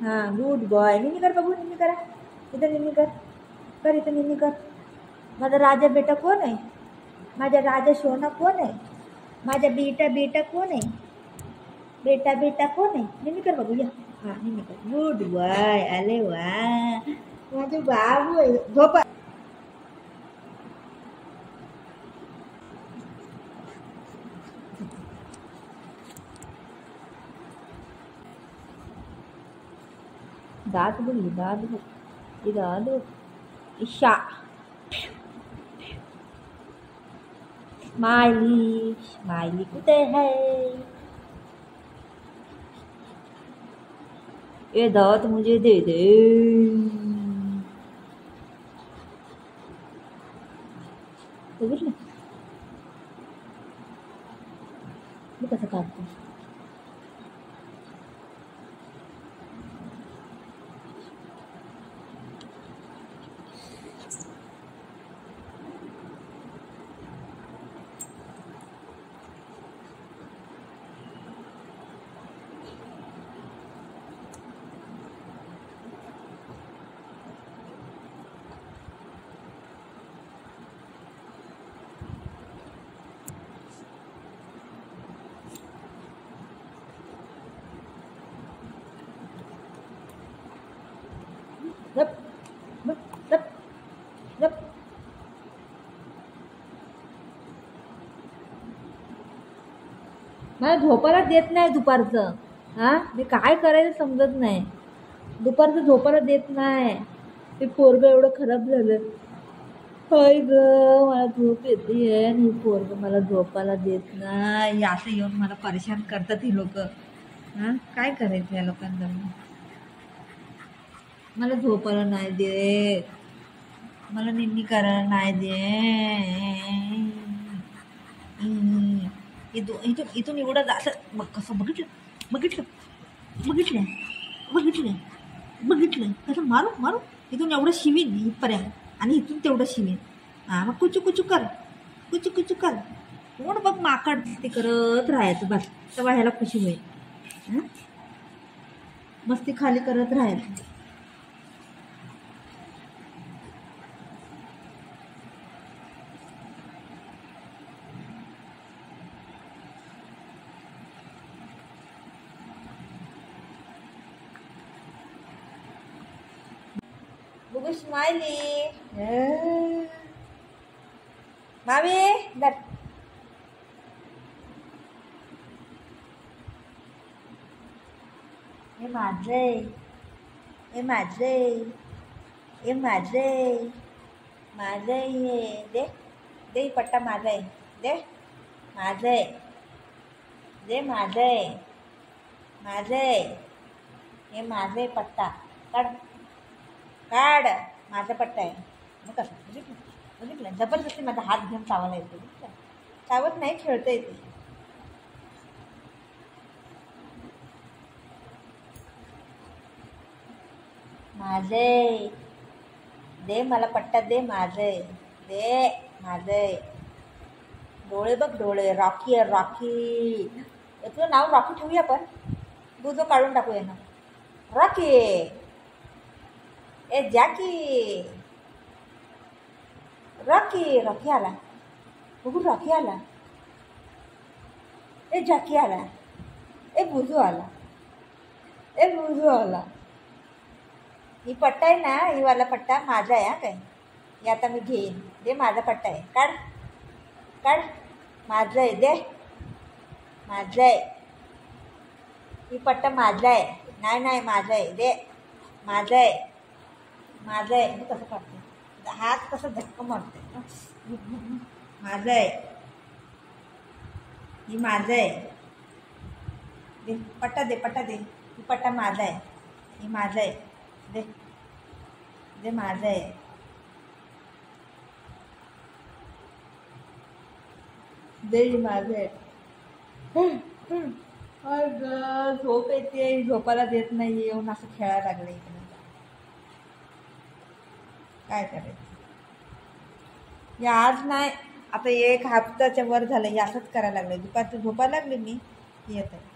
हां good boy. निन्नी कर बघू, निन्नी करा. इथं निन्नी कर. कर इथं निन्नी कर. माझा राजा बेटा कोण आहे? माझा राजा सोना कोण आहे? माझा बेटा बेटा कोण आहे? बेटा बेटा कोण आहे? निन्नी कर बघू या. हां निन्नी कर. Good boy. आले वा, माझे बाबू आहे. झोपा. दात बघ, दात बघ, हे दात बघ. ईशा स्माइली, स्माइली कुठे है? ये दांत मुझे दे दे. बघितलं मी कसं काढतो. गप गप गप गप. मला झोपायला देत नाही दुपारचं. हां मी काय करायचं समजत नाही. दुपारचं झोपायला देत नाही. ते पोरगं एवढं खराब झालं. हाय ग, मला झोप येते आणि पोरगं मला झोपायला देत नाही. असं येऊन मला परेशान करतात ही लोक. हां काय करायचं या लोकांना? मला झोपायला नाही देत. मला निन्नी करायला नाही दे. इथून इथून एवढं असं मग कसं बघितलं बघितलं बघितलं बघितलं बघितलं कसं मारू मारू. इथून एवढं शिवीन इथपर्यंत आणि इथून तेवढं शिवीन. हां मग कुचू कुचू कर, कुचू कुचू कर. कोण बघ माकड ते करत राहायचं बस. तेव्हा ह्याला खुशी होईल. हां मस्ती खाली करत राहायचं. बघू स्माइली. मामी धर. हे माझे, हे माझे, हे माझे, माझे. हे दे दे पट्टा माझा आहे. दे माझे, दे माझे, माझे. हे माझे पट्टा काढ काढ. माझा पट्टा आहे. मग कसं बघितलं बघितलं. जबरदस्ती माझा हात घेऊन चावायला येतो. बघितलं चावत नाही, खेळता येते. माझे दे, मला पट्टा दे. माझे दे, माझे. डोळे बघ डोळे. रॉकी आहे रॉकी. तुझं नाव रॉकी ठेवूया आपण. दूध काढून टाकूया ना. रॉकी. ए जॅकी. रॉकी. रॉकी आला. बघू रॉकी आला. ए जॅकी आला. ए बुजू आला. ए बुजू आला. ही पट्टा आहे ना, ही वाला पट्टा माझा आहे. हा काय हे आता मी घेईन. दे माझा पट्टा आहे. काढ काढ. माझं आहे. दे माझं आहे. ही पट्टा माझा आहे. नाही नाही माझं आहे. दे माझं आहे. माझं आहे. मी कसं काढते? हात कसं धक्का मारते. माझं आहे. ही माझं आहे. दे पट्टा दे, पट्टा दे. ही पट्टा माझा आहे. ही माझं आहे. दे दे माझं आहे. दे माझं आहे. अगं झोप येते, झोपायला देत नाही. येऊन असं खेळायला लागलं इकडे. काय करायचं या आज नाही. आता एक हप्त्याच्या वर झालं. हे असंच करायला लागलं. दुपारचं झोपायला लागले मी. येत आहे